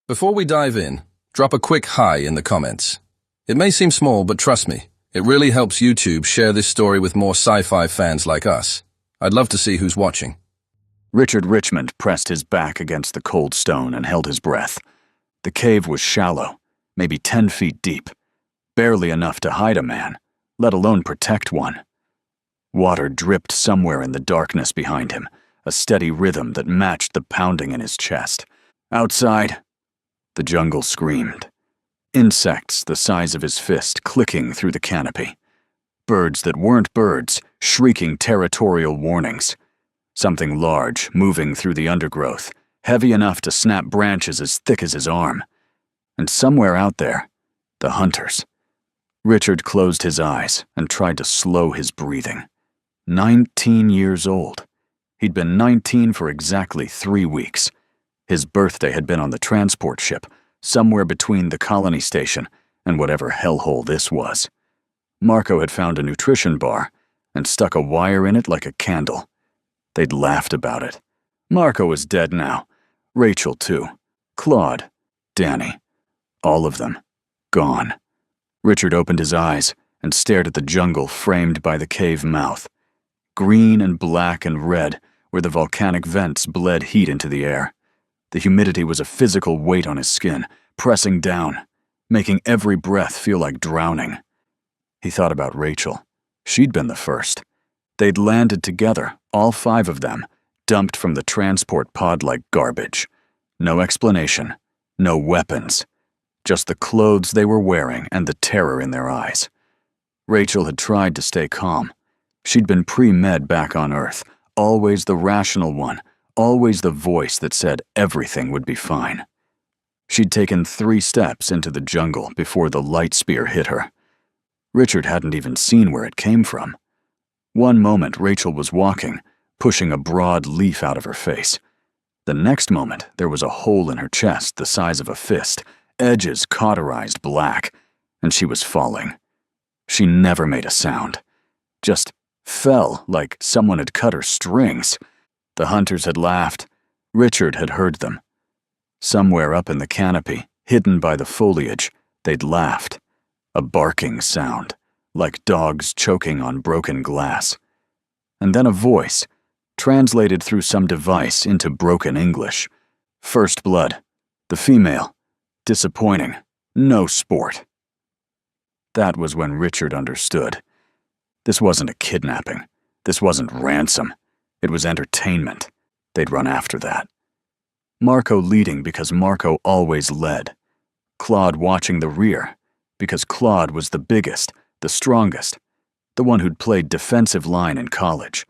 Before we dive in, drop a quick hi in the comments. It may seem small, but trust me, it really helps YouTube share this story with more sci-fi fans like us. I'd love to see who's watching. Richard Richmond pressed his back against the cold stone and held his breath. The cave was shallow, maybe 10 feet deep, barely enough to hide a man, let alone protect one. Water dripped somewhere in the darkness behind him, a steady rhythm that matched the pounding in his chest. Outside, the jungle screamed. Insects the size of his fist clicking through the canopy. Birds that weren't birds, shrieking territorial warnings. Something large moving through the undergrowth, heavy enough to snap branches as thick as his arm. And somewhere out there, the hunters. Richard closed his eyes and tried to slow his breathing. 19 years old. He'd been 19 for exactly 3 weeks. His birthday had been on the transport ship, somewhere between the colony station and whatever hellhole this was. Marco had found a nutrition bar and stuck a wire in it like a candle. They'd laughed about it. Marco was dead now. Rachel, too. Claude. Danny. All of them. Gone. Richard opened his eyes and stared at the jungle framed by the cave mouth. Green and black and red, where the volcanic vents bled heat into the air. The humidity was a physical weight on his skin, pressing down, making every breath feel like drowning. He thought about Rachel. She'd been the first. They'd landed together, all 5 of them, dumped from the transport pod like garbage. No explanation, no weapons, just the clothes they were wearing and the terror in their eyes. Rachel had tried to stay calm. She'd been pre-med back on Earth, always the rational one, always the voice that said everything would be fine. She'd taken 3 steps into the jungle before the light spear hit her. Richard hadn't even seen where it came from. One moment Rachel was walking, pushing a broad leaf out of her face. The next moment there was a hole in her chest the size of a fist, edges cauterized black, and she was falling. She never made a sound. Just fell like someone had cut her strings. The hunters had laughed. Richard had heard them. Somewhere up in the canopy, hidden by the foliage, they'd laughed. A barking sound, like dogs choking on broken glass. And then a voice, translated through some device into broken English. First blood. The female. Disappointing. No sport. That was when Richard understood. This wasn't a kidnapping. This wasn't ransom. It was entertainment. They'd run after that. Marco leading because Marco always led. Claude watching the rear because Claude was the biggest, the strongest, the one who'd played defensive line in college.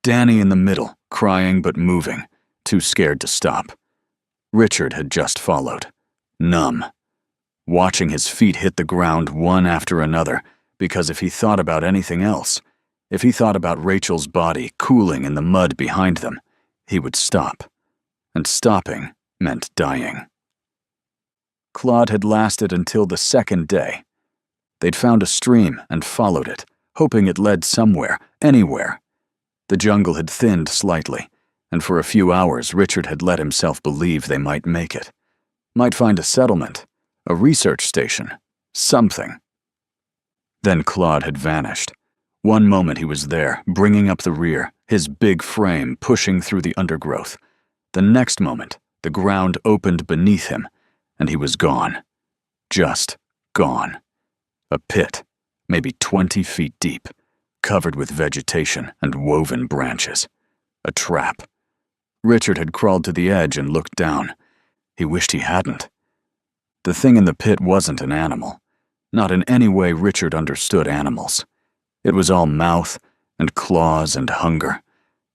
Danny in the middle, crying but moving, too scared to stop. Richard had just followed, numb, watching his feet hit the ground one after another, because if he thought about anything else, if he thought about Rachel's body cooling in the mud behind them, he would stop. And stopping meant dying. Claude had lasted until the 2nd day. They'd found a stream and followed it, hoping it led somewhere, anywhere. The jungle had thinned slightly, and for a few hours Richard had let himself believe they might make it. Might find a settlement, a research station, something. Then Claude had vanished. One moment he was there, bringing up the rear, his big frame pushing through the undergrowth. The next moment, the ground opened beneath him, and he was gone. Just gone. A pit, maybe 20 feet deep, covered with vegetation and woven branches. A trap. Richard had crawled to the edge and looked down. He wished he hadn't. The thing in the pit wasn't an animal. Not in any way Richard understood animals. It was all mouth and claws and hunger,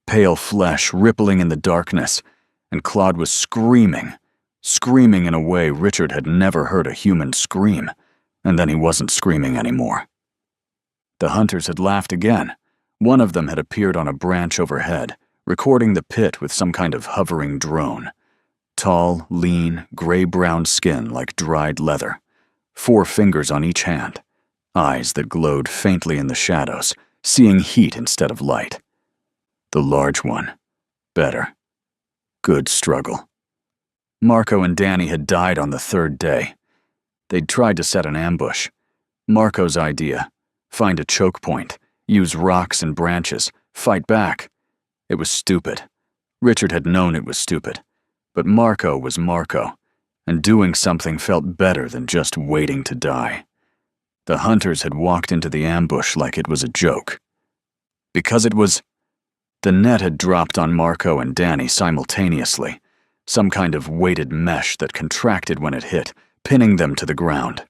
pale flesh rippling in the darkness, and Claude was screaming in a way Richard had never heard a human scream, and then he wasn't screaming anymore. The hunters had laughed again. One of them had appeared on a branch overhead, recording the pit with some kind of hovering drone. Tall, lean, gray-brown skin like dried leather, 4 fingers on each hand, eyes that glowed faintly in the shadows, seeing heat instead of light. The large one. Better. Good struggle. Marco and Danny had died on the third day. They'd tried to set an ambush. Marco's idea: find a choke point, use rocks and branches, fight back. It was stupid. Richard had known it was stupid. But Marco was Marco, and doing something felt better than just waiting to die. The hunters had walked into the ambush like it was a joke. Because it was... The net had dropped on Marco and Danny simultaneously, some kind of weighted mesh that contracted when it hit, pinning them to the ground.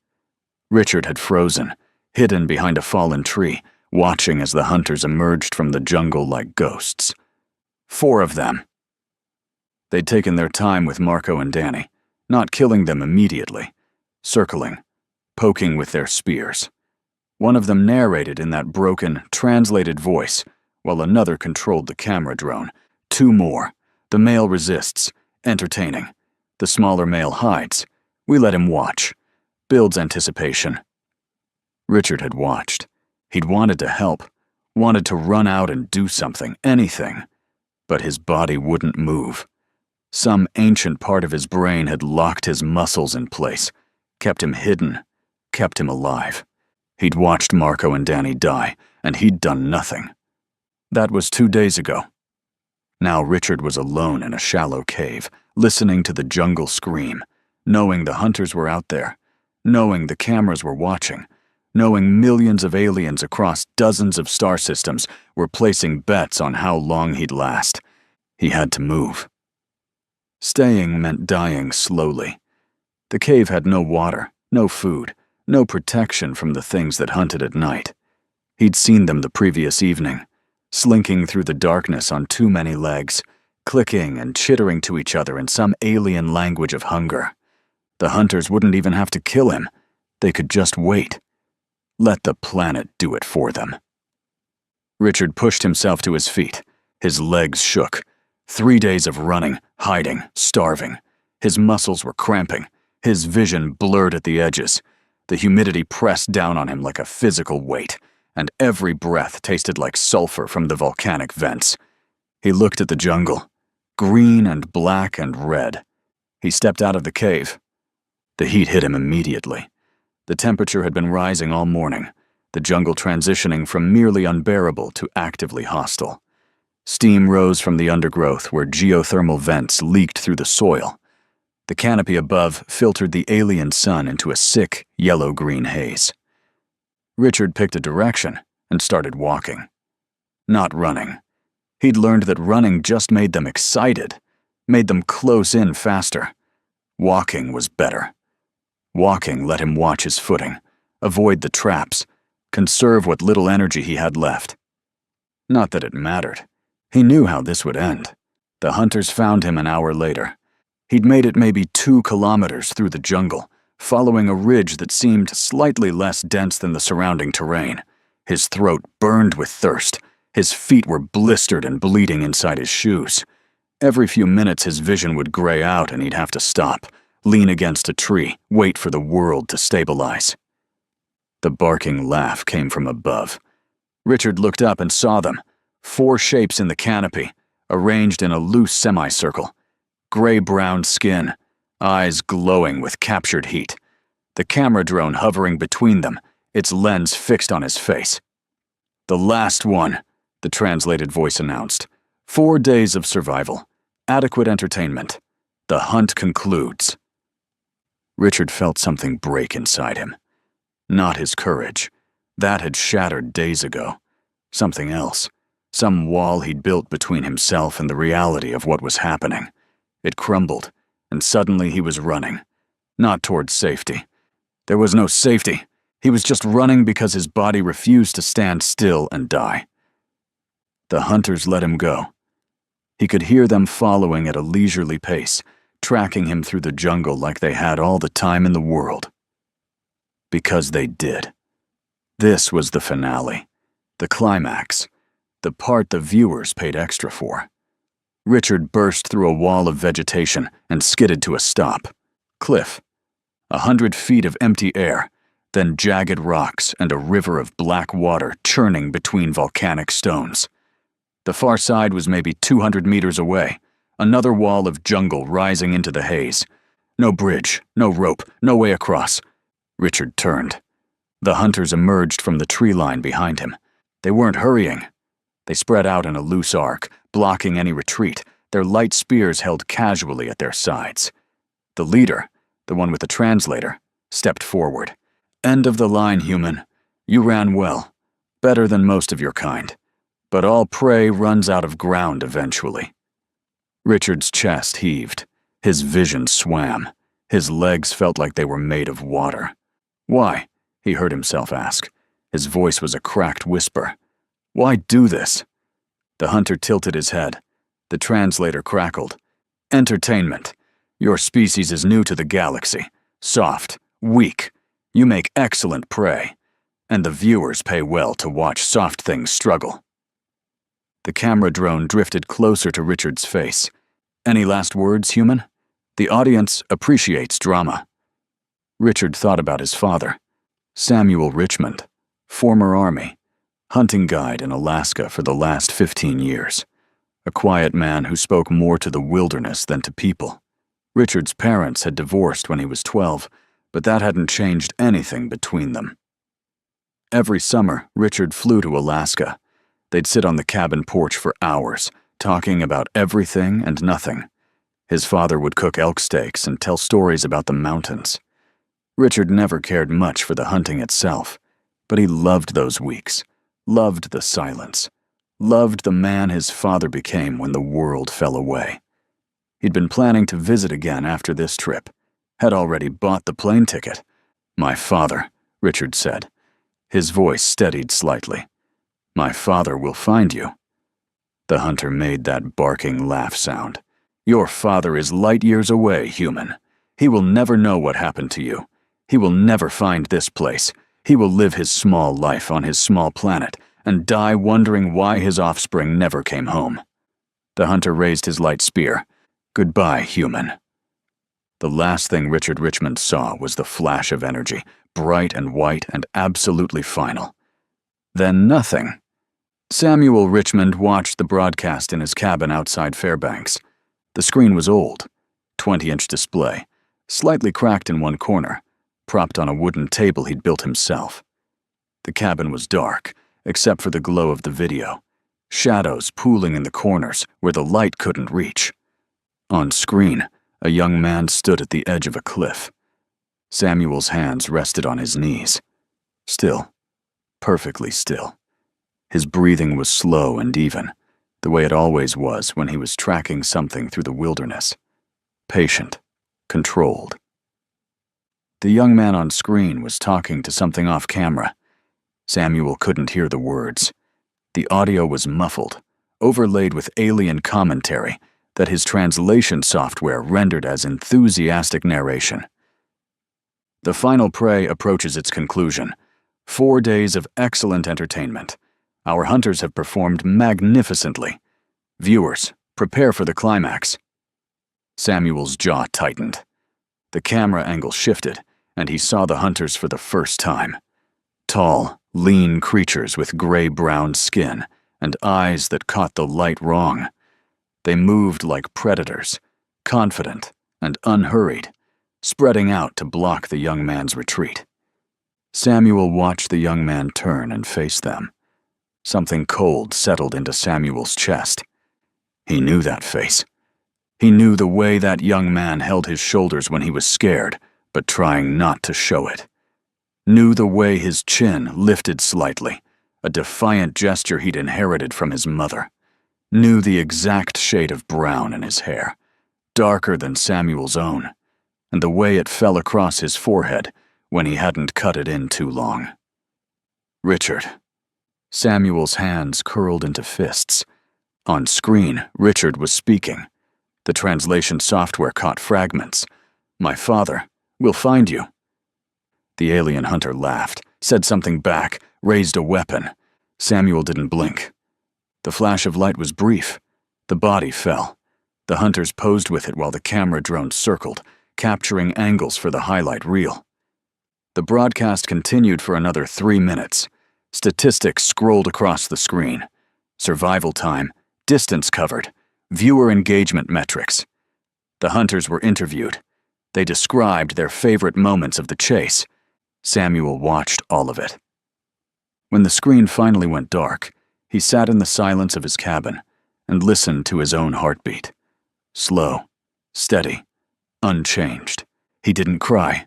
Richard had frozen, hidden behind a fallen tree, watching as the hunters emerged from the jungle like ghosts. 4 of them. They'd taken their time with Marco and Danny, not killing them immediately, circling, poking with their spears. One of them narrated in that broken, translated voice, while another controlled the camera drone. 2 more. The male resists, entertaining. The smaller male hides. We let him watch. Builds anticipation. Richard had watched. He'd wanted to help, wanted to run out and do something, anything. But his body wouldn't move. Some ancient part of his brain had locked his muscles in place, kept him hidden, kept him alive. He'd watched Marco and Danny die, and he'd done nothing. That was 2 days ago. Now Richard was alone in a shallow cave, listening to the jungle scream, knowing the hunters were out there, knowing the cameras were watching, knowing millions of aliens across dozens of star systems were placing bets on how long he'd last. He had to move. Staying meant dying slowly. The cave had no water, no food, no protection from the things that hunted at night. He'd seen them the previous evening, slinking through the darkness on too many legs, clicking and chittering to each other in some alien language of hunger. The hunters wouldn't even have to kill him. They could just wait. Let the planet do it for them. Richard pushed himself to his feet. His legs shook. 3 days of running, hiding, starving. His muscles were cramping. His vision blurred at the edges. The humidity pressed down on him like a physical weight, and every breath tasted like sulfur from the volcanic vents. He looked at the jungle, green and black and red. He stepped out of the cave. The heat hit him immediately. The temperature had been rising all morning, the jungle transitioning from merely unbearable to actively hostile. Steam rose from the undergrowth where geothermal vents leaked through the soil. The canopy above filtered the alien sun into a sick, yellow-green haze. Richard picked a direction and started walking. Not running. He'd learned that running just made them excited, made them close in faster. Walking was better. Walking let him watch his footing, avoid the traps, conserve what little energy he had left. Not that it mattered. He knew how this would end. The hunters found him an hour later. He'd made it maybe 2 kilometers through the jungle, following a ridge that seemed slightly less dense than the surrounding terrain. His throat burned with thirst. His feet were blistered and bleeding inside his shoes. Every few minutes his vision would gray out and he'd have to stop, lean against a tree, wait for the world to stabilize. The barking laugh came from above. Richard looked up and saw them. 4 shapes in the canopy, arranged in a loose semicircle. Gray-brown skin, eyes glowing with captured heat. The camera drone hovering between them, its lens fixed on his face. "The last one," the translated voice announced. 4 days of survival. Adequate entertainment. The hunt concludes. Richard felt something break inside him. Not his courage. That had shattered days ago. Something else. Some wall he'd built between himself and the reality of what was happening. It crumbled, and suddenly he was running. Not towards safety. There was no safety. He was just running because his body refused to stand still and die. The hunters let him go. He could hear them following at a leisurely pace, tracking him through the jungle like they had all the time in the world. Because they did. This was the finale, the climax, the part the viewers paid extra for. Richard burst through a wall of vegetation and skidded to a stop. Cliff. 100 feet of empty air, then jagged rocks and a river of black water churning between volcanic stones. The far side was maybe 200 meters away, Another wall of jungle rising into the haze. No bridge, no rope, no way across. Richard turned. The hunters emerged from the tree line behind him. They weren't hurrying. They spread out in a loose arc, blocking any retreat, their light spears held casually at their sides. The leader, the one with the translator, stepped forward. "End of the line, human. You ran well. Better than most of your kind. But all prey runs out of ground eventually." Richard's chest heaved. His vision swam. His legs felt like they were made of water. "Why?" he heard himself ask. His voice was a cracked whisper. "Why do this?" The hunter tilted his head. The translator crackled. "Entertainment. Your species is new to the galaxy. Soft. Weak. You make excellent prey. And the viewers pay well to watch soft things struggle." The camera drone drifted closer to Richard's face. "Any last words, human? The audience appreciates drama." Richard thought about his father. Samuel Richmond, former Army, hunting guide in Alaska for the last 15 years. A quiet man who spoke more to the wilderness than to people. Richard's parents had divorced when he was 12, but that hadn't changed anything between them. Every summer, Richard flew to Alaska. They'd sit on the cabin porch for hours, talking about everything and nothing. His father would cook elk steaks and tell stories about the mountains. Richard never cared much for the hunting itself, but he loved those weeks, loved the silence, loved the man his father became when the world fell away. He'd been planning to visit again after this trip, had already bought the plane ticket. "My father," Richard said. His voice steadied slightly. "My father will find you." The hunter made that barking laugh sound. "Your father is light years away, human. He will never know what happened to you. He will never find this place. He will live his small life on his small planet and die wondering why his offspring never came home." The hunter raised his light spear. "Goodbye, human." The last thing Richard Richmond saw was the flash of energy, bright and white and absolutely final. Then nothing. Samuel Richmond watched the broadcast in his cabin outside Fairbanks. The screen was old, 20-inch display, slightly cracked in one corner, propped on a wooden table he'd built himself. The cabin was dark, except for the glow of the video, shadows pooling in the corners where the light couldn't reach. On screen, a young man stood at the edge of a cliff. Samuel's hands rested on his knees. Still, perfectly still. His breathing was slow and even, the way it always was when he was tracking something through the wilderness. Patient, controlled. The young man on screen was talking to something off camera. Samuel couldn't hear the words. The audio was muffled, overlaid with alien commentary that his translation software rendered as enthusiastic narration. The final prey approaches its conclusion. 4 days of excellent entertainment. Our hunters have performed magnificently. Viewers, prepare for the climax. Samuel's jaw tightened. The camera angle shifted, and he saw the hunters for the first time. Tall, lean creatures with gray-brown skin and eyes that caught the light wrong. They moved like predators, confident and unhurried, spreading out to block the young man's retreat. Samuel watched the young man turn and face them. Something cold settled into Samuel's chest. He knew that face. He knew the way that young man held his shoulders when he was scared, but trying not to show it. Knew the way his chin lifted slightly, a defiant gesture he'd inherited from his mother. Knew the exact shade of brown in his hair, darker than Samuel's own, and the way it fell across his forehead when he hadn't cut it in too long. Richard. Samuel's hands curled into fists. On screen, Richard was speaking. The translation software caught fragments. "My father, we'll find you." The alien hunter laughed, said something back, raised a weapon. Samuel didn't blink. The flash of light was brief. The body fell. The hunters posed with it while the camera drone circled, capturing angles for the highlight reel. The broadcast continued for another 3 minutes. Statistics scrolled across the screen. Survival time, distance covered, viewer engagement metrics. The hunters were interviewed. They described their favorite moments of the chase. Samuel watched all of it. When the screen finally went dark, he sat in the silence of his cabin and listened to his own heartbeat. Slow, steady, unchanged. He didn't cry,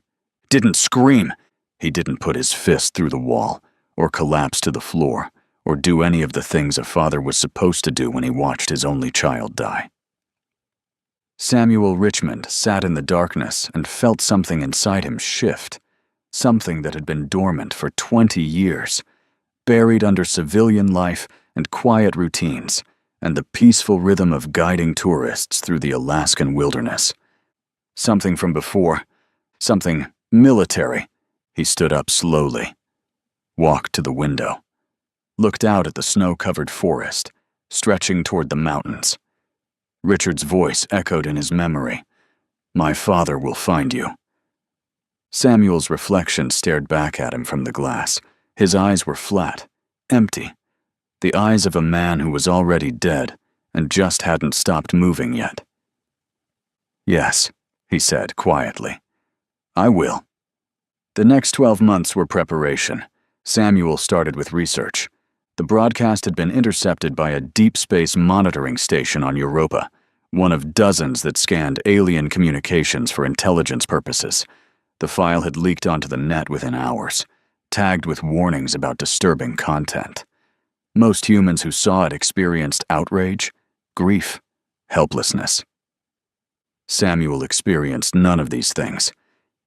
didn't scream. He didn't put his fist through the wall, or collapse to the floor, or do any of the things a father was supposed to do when he watched his only child die. Samuel Richmond sat in the darkness and felt something inside him shift, something that had been dormant for 20 years, buried under civilian life and quiet routines, and the peaceful rhythm of guiding tourists through the Alaskan wilderness. Something from before, something military. He stood up slowly, walked to the window, looked out at the snow-covered forest, stretching toward the mountains. Richard's voice echoed in his memory. "My father will find you." Samuel's reflection stared back at him from the glass. His eyes were flat, empty. The eyes of a man who was already dead and just hadn't stopped moving yet. "Yes," he said quietly. "I will." The next 12 months were preparation. Samuel started with research. The broadcast had been intercepted by a deep space monitoring station on Europa, one of dozens that scanned alien communications for intelligence purposes. The file had leaked onto the net within hours, tagged with warnings about disturbing content. Most humans who saw it experienced outrage, grief, helplessness. Samuel experienced none of these things.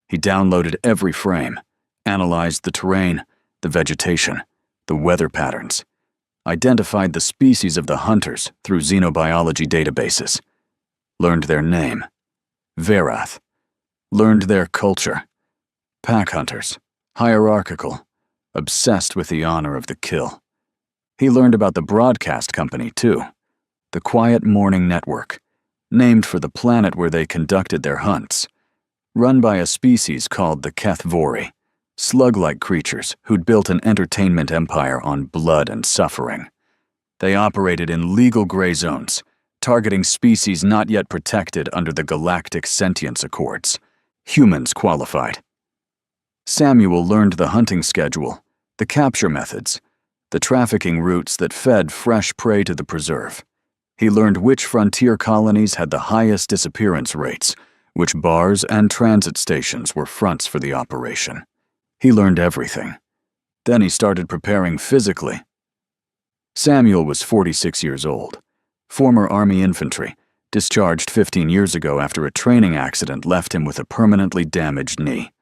He downloaded every frame, analyzed the terrain, the vegetation, the weather patterns, identified the species of the hunters through xenobiology databases, learned their name, Verath, learned their culture, pack hunters, hierarchical, obsessed with the honor of the kill. He learned about the broadcast company, too, the Quiet Morning Network, named for the planet where they conducted their hunts, run by a species called the Kethvori, slug-like creatures who'd built an entertainment empire on blood and suffering. They operated in legal gray zones, targeting species not yet protected under the Galactic Sentience Accords. Humans qualified. Samuel learned the hunting schedule, the capture methods, the trafficking routes that fed fresh prey to the preserve. He learned which frontier colonies had the highest disappearance rates, which bars and transit stations were fronts for the operation. He learned everything. Then he started preparing physically. Samuel was 46 years old, former Army infantry, discharged 15 years ago after a training accident left him with a permanently damaged knee.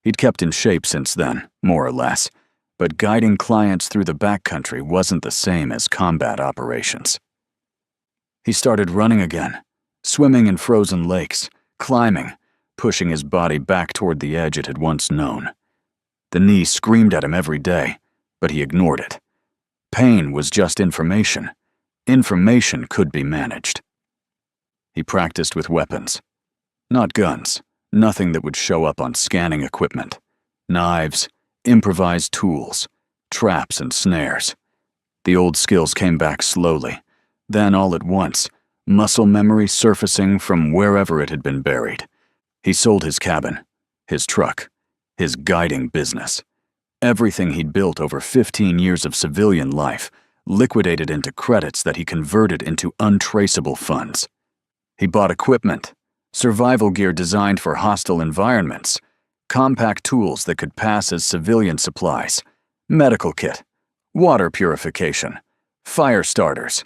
He'd kept in shape since then, more or less, but guiding clients through the backcountry wasn't the same as combat operations. He started running again, swimming in frozen lakes, climbing, pushing his body back toward the edge it had once known. The knee screamed at him every day, but he ignored it. Pain was just information. Information could be managed. He practiced with weapons. Not guns, nothing that would show up on scanning equipment. Knives, improvised tools, traps and snares. The old skills came back slowly. Then all at once, muscle memory surfacing from wherever it had been buried. He sold his cabin, his truck, his guiding business. Everything he'd built over 15 years of civilian life, liquidated into credits that he converted into untraceable funds. He bought equipment, survival gear designed for hostile environments, compact tools that could pass as civilian supplies, medical kit, water purification, fire starters.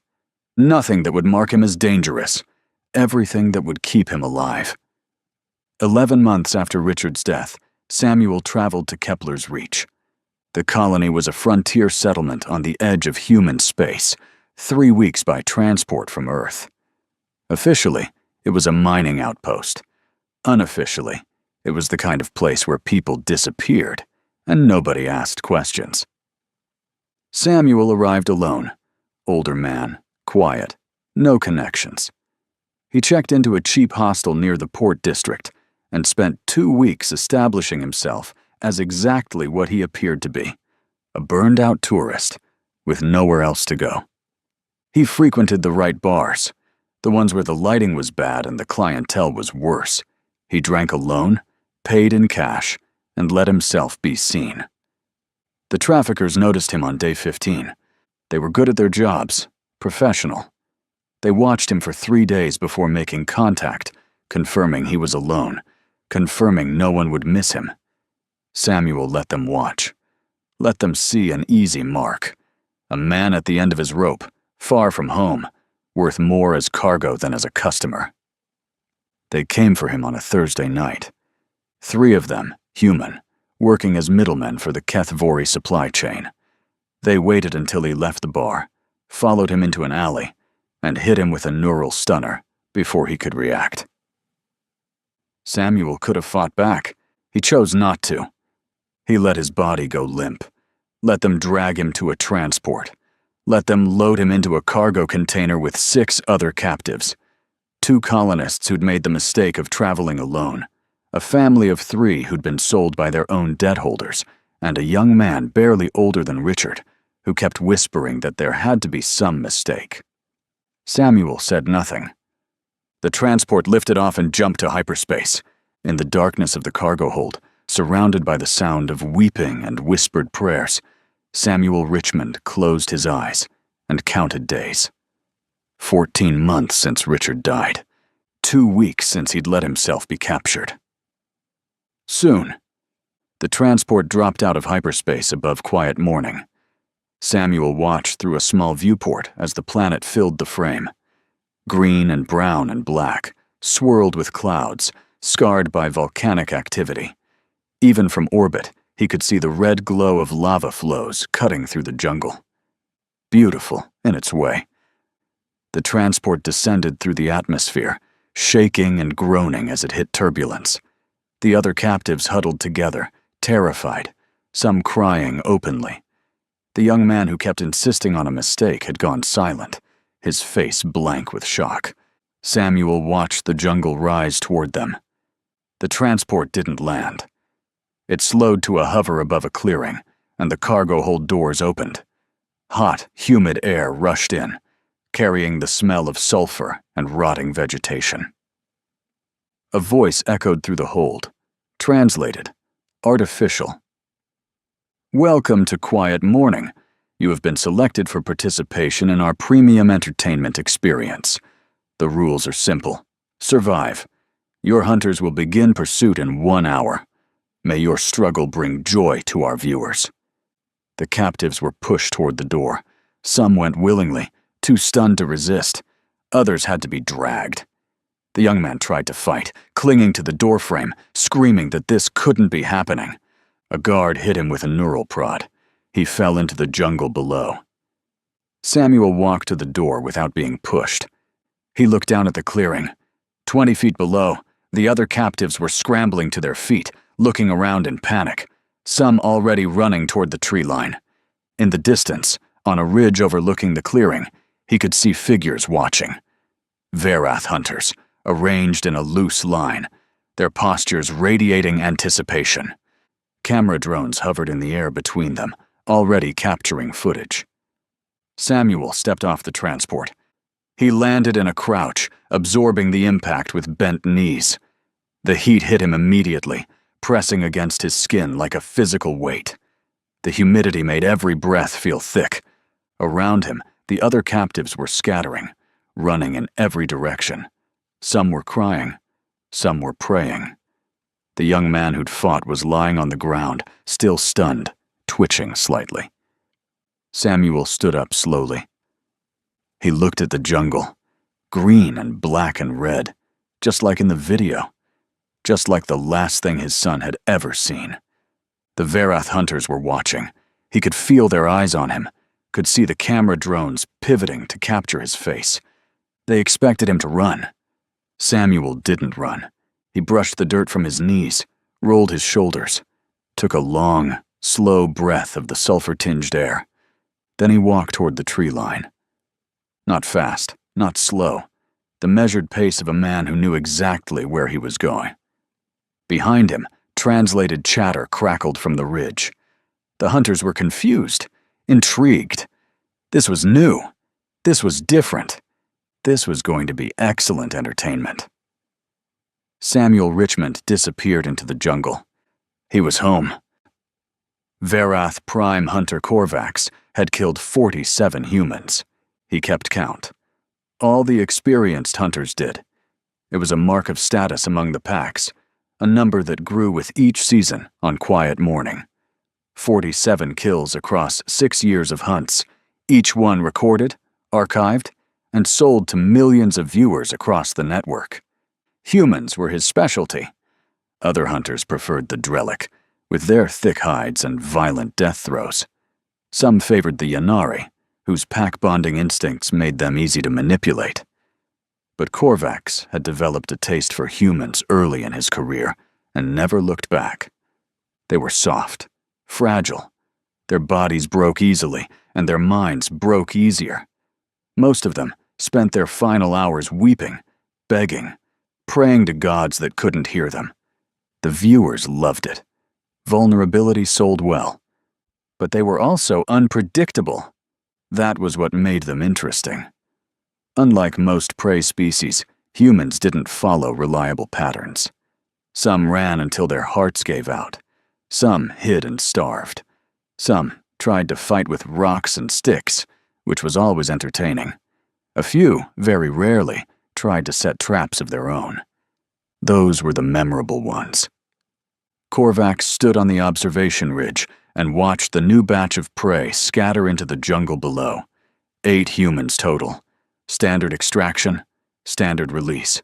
Nothing that would mark him as dangerous, everything that would keep him alive. 11 months after Richard's death, Samuel traveled to Kepler's Reach. The colony was a frontier settlement on the edge of human space, 3 weeks by transport from Earth. Officially, it was a mining outpost. Unofficially, it was the kind of place where people disappeared, and nobody asked questions. Samuel arrived alone, older man, quiet, no connections. He checked into a cheap hostel near the Port District and spent 2 weeks establishing himself as exactly what he appeared to be, a burned-out tourist with nowhere else to go. He frequented the right bars, The ones where the lighting was bad and the clientele was worse. He drank alone, paid in cash, and let himself be seen. The traffickers noticed him on day 15. They were good at their jobs, professional. They watched him for 3 days before making contact, confirming he was alone, confirming no one would miss him. Samuel let them watch. Let them see an easy mark. A man at the end of his rope, far from home, worth more as cargo than as a customer. They came for him on a Thursday night. 3 of them, human, working as middlemen for the HFY supply chain. They waited until he left the bar, followed him into an alley, and hit him with a neural stunner before he could react. Samuel could have fought back. He chose not to. He let his body go limp, let them drag him to a transport, let them load him into a cargo container with 6 other captives. 2 colonists who'd made the mistake of traveling alone, a family of 3 who'd been sold by their own debt holders, and a young man barely older than Richard, who kept whispering that there had to be some mistake. Samuel said nothing. The transport lifted off and jumped to hyperspace. In the darkness of the cargo hold, surrounded by the sound of weeping and whispered prayers, Samuel Richmond closed his eyes and counted days. 14 months since Richard died. 2 weeks since he'd let himself be captured. Soon, the transport dropped out of hyperspace above quiet morning. Samuel watched through a small viewport as the planet filled the frame. Green and brown and black, swirled with clouds, scarred by volcanic activity. Even from orbit, he could see the red glow of lava flows cutting through the jungle. Beautiful in its way. The transport descended through the atmosphere, shaking and groaning as it hit turbulence. The other captives huddled together, terrified, some crying openly. The young man who kept insisting on a mistake had gone silent, his face blank with shock. Samuel watched the jungle rise toward them. The transport didn't land. It slowed to a hover above a clearing, and the cargo hold doors opened. Hot, humid air rushed in, carrying the smell of sulfur and rotting vegetation. A voice echoed through the hold, translated, artificial. "Welcome to Quiet Morning. You have been selected for participation in our premium entertainment experience. The rules are simple. Survive. Your hunters will begin pursuit in 1 hour. May your struggle bring joy to our viewers." The captives were pushed toward the door. Some went willingly, too stunned to resist. Others had to be dragged. The young man tried to fight, clinging to the doorframe, screaming that this couldn't be happening. A guard hit him with a neural prod. He fell into the jungle below. Samuel walked to the door without being pushed. He looked down at the clearing. 20 feet below, the other captives were scrambling to their feet, looking around in panic, some already running toward the tree line. In the distance, on a ridge overlooking the clearing, he could see figures watching. Verath hunters, arranged in a loose line, their postures radiating anticipation. Camera drones hovered in the air between them, already capturing footage. Samuel stepped off the transport. He landed in a crouch, absorbing the impact with bent knees. The heat hit him immediately, pressing against his skin like a physical weight. The humidity made every breath feel thick. Around him, the other captives were scattering, running in every direction. Some were crying, some were praying. The young man who'd fought was lying on the ground, still stunned, twitching slightly. Samuel stood up slowly. He looked at the jungle, green and black and red, just like in the video, just like the last thing his son had ever seen. The Verath hunters were watching. He could feel their eyes on him, could see the camera drones pivoting to capture his face. They expected him to run. Samuel didn't run. He brushed the dirt from his knees, rolled his shoulders, took a long, slow breath of the sulfur-tinged air. Then he walked toward the tree line. Not fast, not slow, the measured pace of a man who knew exactly where he was going. Behind him, translated chatter crackled from the ridge. The hunters were confused, intrigued. This was new. This was different. This was going to be excellent entertainment. Samuel Richmond disappeared into the jungle. He was home. Verath Prime Hunter Korvax had killed 47 humans. He kept count. All the experienced hunters did. It was a mark of status among the packs, a number that grew with each season on quiet morning. 47 kills across 6 years of hunts, each one recorded, archived, and sold to millions of viewers across the network. Humans were his specialty. Other hunters preferred the Drellic, with their thick hides and violent death throes. Some favored the Yanari, whose pack-bonding instincts made them easy to manipulate. But Korvax had developed a taste for humans early in his career and never looked back. They were soft, fragile. Their bodies broke easily, and their minds broke easier. Most of them spent their final hours weeping, begging, praying to gods that couldn't hear them. The viewers loved it. Vulnerability sold well. But they were also unpredictable. That was what made them interesting. Unlike most prey species, humans didn't follow reliable patterns. Some ran until their hearts gave out. Some hid and starved. Some tried to fight with rocks and sticks, which was always entertaining. A few, very rarely, tried to set traps of their own. Those were the memorable ones. Korvax stood on the observation ridge and watched the new batch of prey scatter into the jungle below. 8 humans total. Standard extraction, standard release.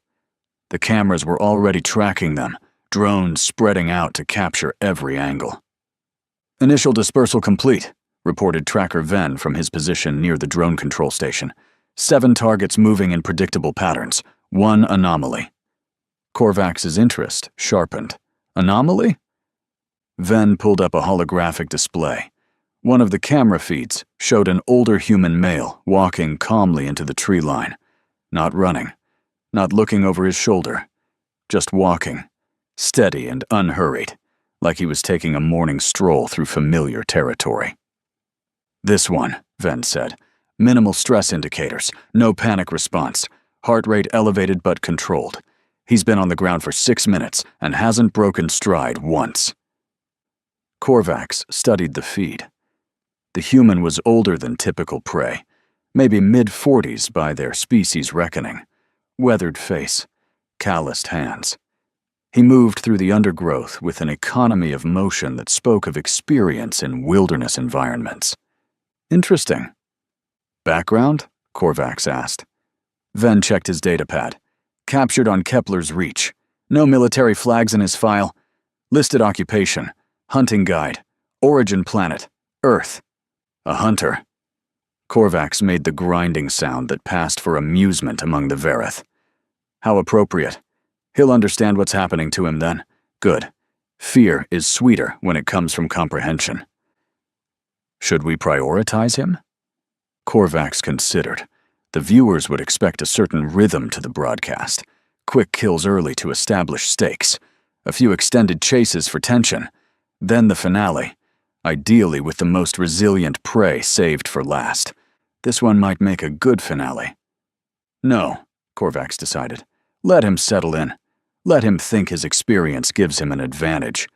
The cameras were already tracking them, drones spreading out to capture every angle. "Initial dispersal complete," reported Tracker Ven from his position near the drone control station. 7 targets moving in predictable patterns, 1 anomaly. Korvax's interest sharpened. Anomaly? Ven pulled up a holographic display. One of the camera feeds showed an older human male walking calmly into the tree line. Not running, not looking over his shoulder, just walking, steady and unhurried, like he was taking a morning stroll through familiar territory. "This one," Ven said. "Minimal stress indicators, no panic response, heart rate elevated but controlled. He's been on the ground for 6 minutes and hasn't broken stride once." Korvax studied the feed. The human was older than typical prey, maybe mid-40s by their species reckoning. Weathered face, calloused hands. He moved through the undergrowth with an economy of motion that spoke of experience in wilderness environments. "Interesting." "Background?" Korvax asked. Ven checked his datapad. "Captured on Kepler's Reach. No military flags in his file. Listed occupation. Hunting guide. Origin planet. Earth. A hunter." Korvax made the grinding sound that passed for amusement among the Verath. "How appropriate. He'll understand what's happening to him then. Good. Fear is sweeter when it comes from comprehension." "Should we prioritize him?" Korvax considered. The viewers would expect a certain rhythm to the broadcast. Quick kills early to establish stakes. A few extended chases for tension. Then the finale, ideally with the most resilient prey saved for last. This one might make a good finale. "No," Korvax decided. "Let him settle in. Let him think his experience gives him an advantage.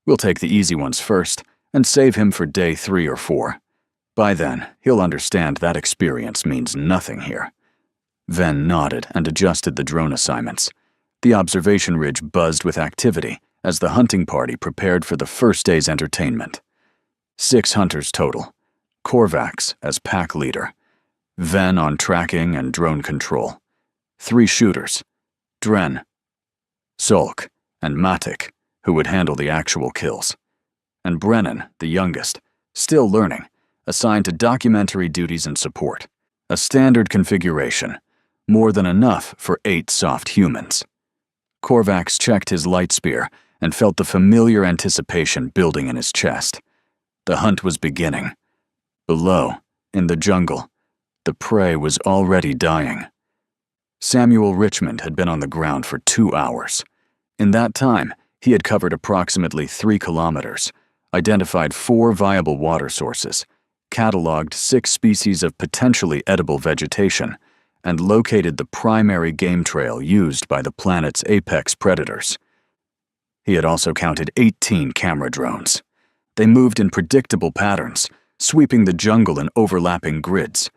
We'll take the easy ones first and save him for day 3 or 4. By then, he'll understand that experience means nothing here." Ven nodded and adjusted the drone assignments. The observation ridge buzzed with activity as the hunting party prepared for the first day's entertainment. 6 hunters total. Korvax as pack leader. Ven on tracking and drone control. 3 shooters. Dren, Solk, and Matic, who would handle the actual kills. And Brennan, the youngest, still learning, assigned to documentary duties and support. A standard configuration, more than enough for 8 soft humans. Korvax checked his light spear and felt the familiar anticipation building in his chest. The hunt was beginning. Below, in the jungle, the prey was already dying. Samuel Richmond had been on the ground for 2 hours. In that time, he had covered approximately 3 kilometers, identified 4 viable water sources, cataloged 6 species of potentially edible vegetation, and located the primary game trail used by the planet's apex predators. He had also counted 18 camera drones. They moved in predictable patterns, sweeping the jungle in overlapping grids.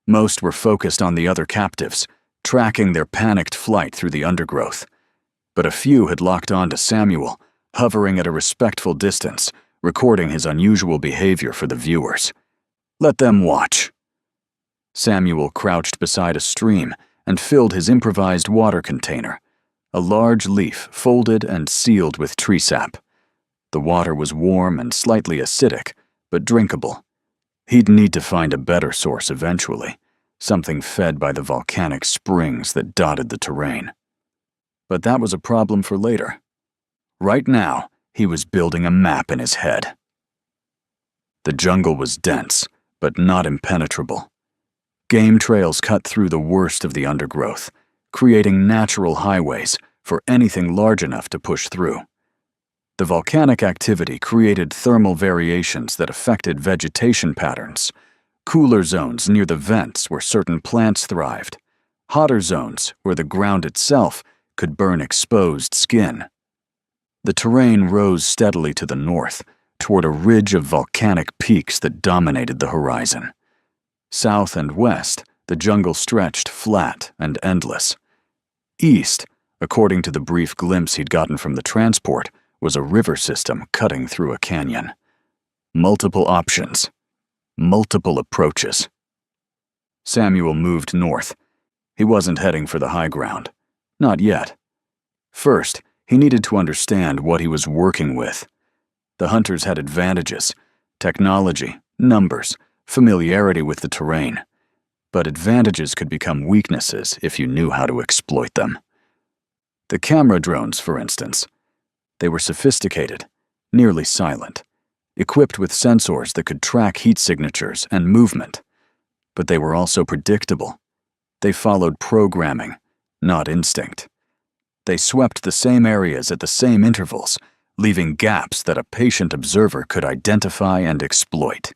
Most were focused on the other captives, tracking their panicked flight through the undergrowth. But a few had locked on to Samuel, hovering at a respectful distance, recording his unusual behavior for the viewers. Let them watch. Samuel crouched beside a stream and filled his improvised water container, a large leaf folded and sealed with tree sap. The water was warm and slightly acidic, but drinkable. He'd need to find a better source eventually, something fed by the volcanic springs that dotted the terrain. But that was a problem for later. Right now, he was building a map in his head. The jungle was dense, but not impenetrable. Game trails cut through the worst of the undergrowth, creating natural highways for anything large enough to push through. The volcanic activity created thermal variations that affected vegetation patterns, cooler zones near the vents where certain plants thrived, hotter zones where the ground itself could burn exposed skin. The terrain rose steadily to the north, toward a ridge of volcanic peaks that dominated the horizon. South and west, the jungle stretched flat and endless. East, according to the brief glimpse he'd gotten from the transport, was a river system cutting through a canyon. Multiple options. Multiple approaches. Samuel moved north. He wasn't heading for the high ground. Not yet. First, he needed to understand what he was working with. The hunters had advantages: technology, numbers, familiarity with the terrain. But advantages could become weaknesses if you knew how to exploit them. The camera drones, for instance. They were sophisticated, nearly silent, equipped with sensors that could track heat signatures and movement. But they were also predictable. They followed programming, not instinct. They swept the same areas at the same intervals, leaving gaps that a patient observer could identify and exploit.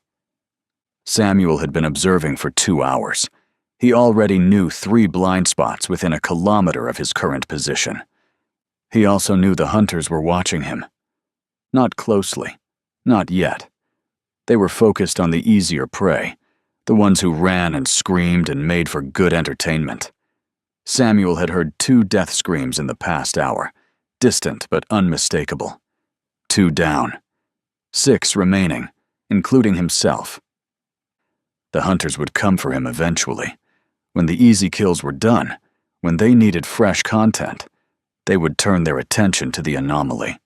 Samuel had been observing for 2 hours. He already knew 3 blind spots within a kilometer of his current position. He also knew the hunters were watching him. Not closely. Not yet. They were focused on the easier prey, the ones who ran and screamed and made for good entertainment. Samuel had heard 2 death screams in the past hour, distant but unmistakable. 2 down. 6 remaining, including himself. The hunters would come for him eventually. When the easy kills were done, when they needed fresh content, they would turn their attention to the anomaly,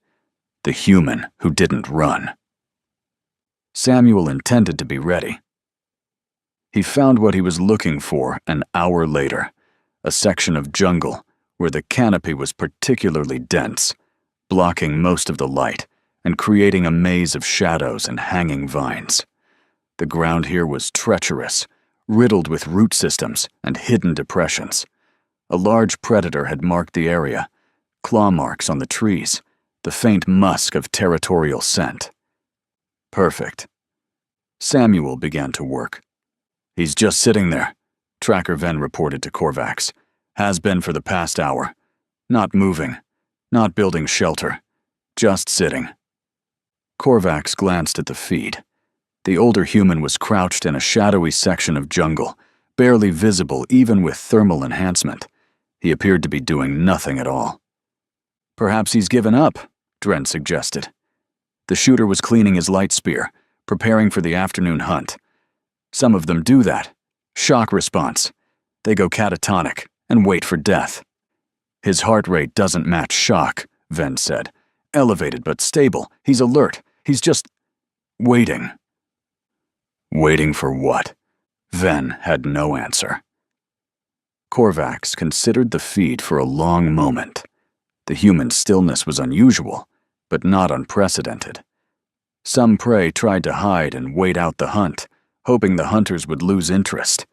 the human who didn't run. Samuel intended to be ready. He found what he was looking for an hour later, a section of jungle where the canopy was particularly dense, blocking most of the light and creating a maze of shadows and hanging vines. The ground here was treacherous, riddled with root systems and hidden depressions. A large predator had marked the area, claw marks on the trees, the faint musk of territorial scent. Perfect. Samuel began to work. He's just sitting there, Tracker Ven reported to Korvax. Has been for the past hour. Not moving, not building shelter, just sitting. Korvax glanced at the feed. The older human was crouched in a shadowy section of jungle, barely visible even with thermal enhancement. He appeared to be doing nothing at all. Perhaps he's given up, Dren suggested. The shooter was cleaning his light spear, preparing for the afternoon hunt. Some of them do that. Shock response. They go catatonic and wait for death. His heart rate doesn't match shock, Ven said. Elevated but stable. He's alert. He's just waiting. Waiting for what? Ven had no answer. Korvax considered the feed for a long moment. The human stillness was unusual, but not unprecedented. Some prey tried to hide and wait out the hunt, hoping the hunters would lose interest.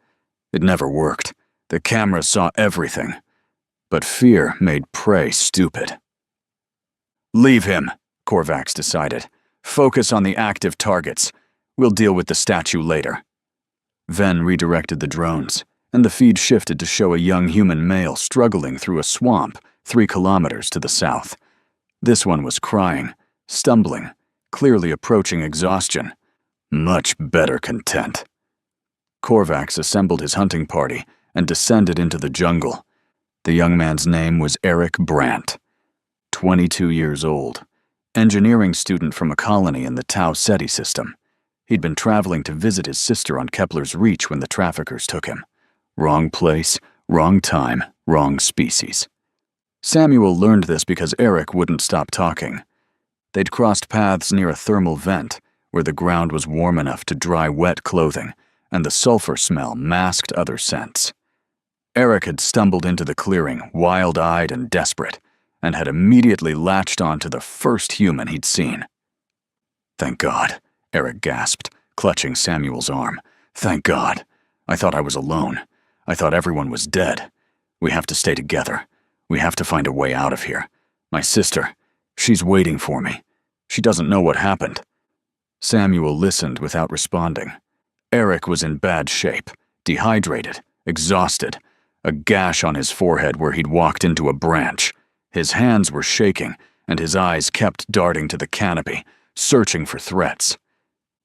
It never worked. The camera saw everything. But fear made prey stupid. Leave him, Korvax decided. Focus on the active targets. We'll deal with the statue later. Ven redirected the drones, and the feed shifted to show a young human male struggling through a swamp 3 kilometers to the south. This one was crying, stumbling, clearly approaching exhaustion. Much better content. Korvax assembled his hunting party and descended into the jungle. The young man's name was Eric Brandt, 22 years old, engineering student from a colony in the Tau Ceti system. He'd been traveling to visit his sister on Kepler's Reach when the traffickers took him. Wrong place, wrong time, wrong species. Samuel learned this because Eric wouldn't stop talking. They'd crossed paths near a thermal vent, where the ground was warm enough to dry wet clothing, and the sulfur smell masked other scents. Eric had stumbled into the clearing, wild-eyed and desperate, and had immediately latched onto the first human he'd seen. "Thank God," Eric gasped, clutching Samuel's arm. "Thank God. I thought I was alone. I thought everyone was dead. We have to stay together. We have to find a way out of here. My sister, she's waiting for me. She doesn't know what happened." Samuel listened without responding. Eric was in bad shape, dehydrated, exhausted, a gash on his forehead where he'd walked into a branch. His hands were shaking, and his eyes kept darting to the canopy, searching for threats.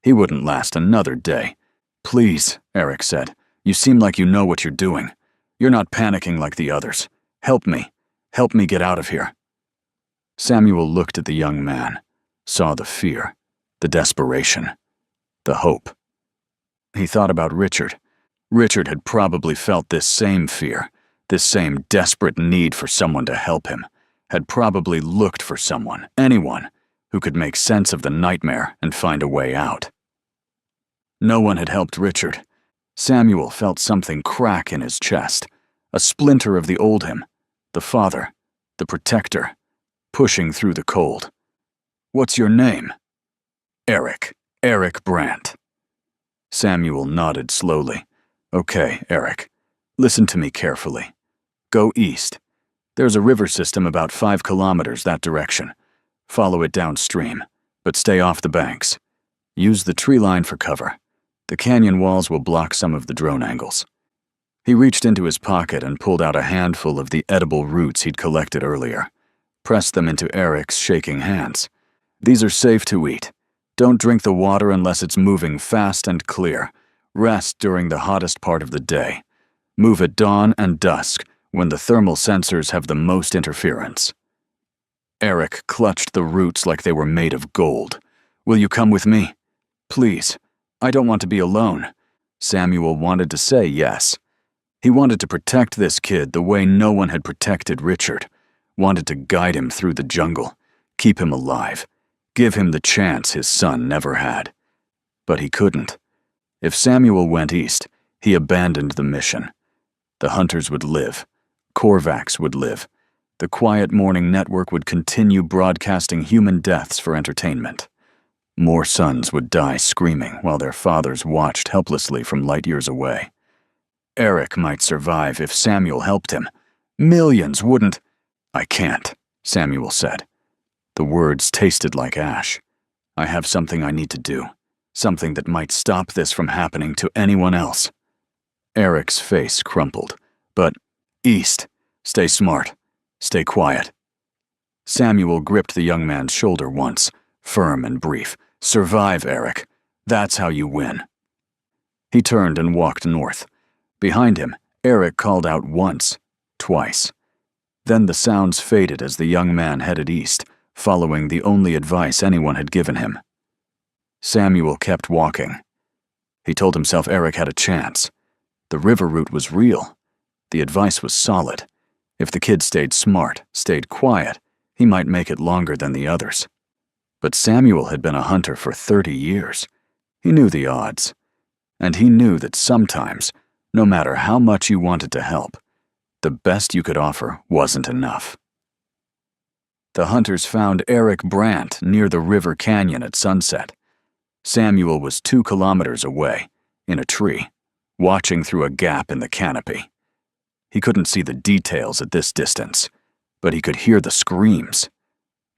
He wouldn't last another day. "Please," Eric said. "You seem like you know what you're doing. You're not panicking like the others. Help me. Help me get out of here." Samuel looked at the young man, saw the fear, the desperation, the hope. He thought about Richard. Richard had probably felt this same fear, this same desperate need for someone to help him, had probably looked for someone, anyone, who could make sense of the nightmare and find a way out. No one had helped Richard. Samuel felt something crack in his chest, a splinter of the old him, the father, the protector, pushing through the cold. "What's your name?" Eric Brandt." Samuel nodded slowly. "Okay, Eric. Listen to me carefully. Go east. There's a river system about 5 kilometers that direction. Follow it downstream, but stay off the banks. Use the tree line for cover. The canyon walls will block some of the drone angles." He reached into his pocket and pulled out a handful of the edible roots he'd collected earlier, pressed them into Eric's shaking hands. "These are safe to eat. Don't drink the water unless it's moving fast and clear. Rest during the hottest part of the day. Move at dawn and dusk, when the thermal sensors have the most interference." Eric clutched the roots like they were made of gold. "Will you come with me? Please. I don't want to be alone." Samuel wanted to say yes. He wanted to protect this kid the way no one had protected Richard, wanted to guide him through the jungle, keep him alive, give him the chance his son never had. But he couldn't. If Samuel went east, he abandoned the mission. The hunters would live. Korvax would live. The Quiet Morning Network would continue broadcasting human deaths for entertainment. More sons would die screaming while their fathers watched helplessly from light years away. Eric might survive if Samuel helped him. Millions wouldn't. "I can't," Samuel said. The words tasted like ash. "I have something I need to do. Something that might stop this from happening to anyone else." Eric's face crumpled. "But east. Stay smart. Stay quiet." Samuel gripped the young man's shoulder once, firm and brief. "Survive, Eric. That's how you win." He turned and walked north. Behind him, Eric called out once, twice. Then the sounds faded as the young man headed east, following the only advice anyone had given him. Samuel kept walking. He told himself Eric had a chance. The river route was real. The advice was solid. If the kid stayed smart, stayed quiet, he might make it longer than the others. But Samuel had been a hunter for 30 years. He knew the odds. And he knew that sometimes, no matter how much you wanted to help, the best you could offer wasn't enough. The hunters found Eric Brandt near the river canyon at sunset. Samuel was 2 kilometers away, in a tree, watching through a gap in the canopy. He couldn't see the details at this distance, but he could hear the screams.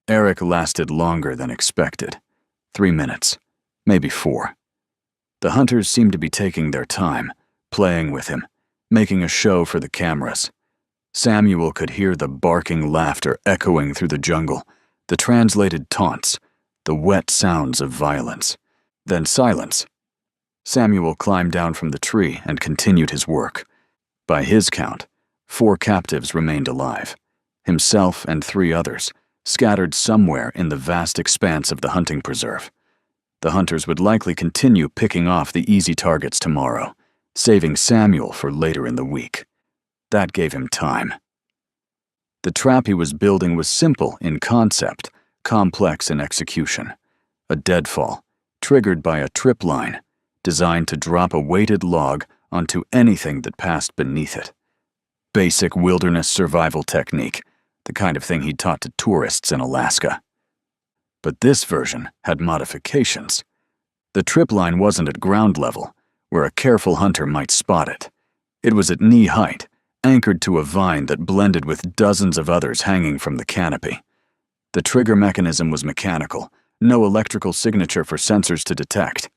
Eric lasted longer than expected. 3 minutes, maybe 4. The hunters seemed to be taking their time, playing with him, making a show for the cameras. Samuel could hear the barking laughter echoing through the jungle, the translated taunts, the wet sounds of violence. Then silence. Samuel climbed down from the tree and continued his work. By his count, 4 captives remained alive, himself and 3 others, scattered somewhere in the vast expanse of the hunting preserve. The hunters would likely continue picking off the easy targets tomorrow, saving Samuel for later in the week. That gave him time. The trap he was building was simple in concept, complex in execution. A deadfall, triggered by a trip line, designed to drop a weighted log onto anything that passed beneath it. Basic wilderness survival technique, the kind of thing he'd taught to tourists in Alaska. But this version had modifications. The trip line wasn't at ground level, where a careful hunter might spot it. It was at knee height, anchored to a vine that blended with dozens of others hanging from the canopy. The trigger mechanism was mechanical, no electrical signature for sensors to detect.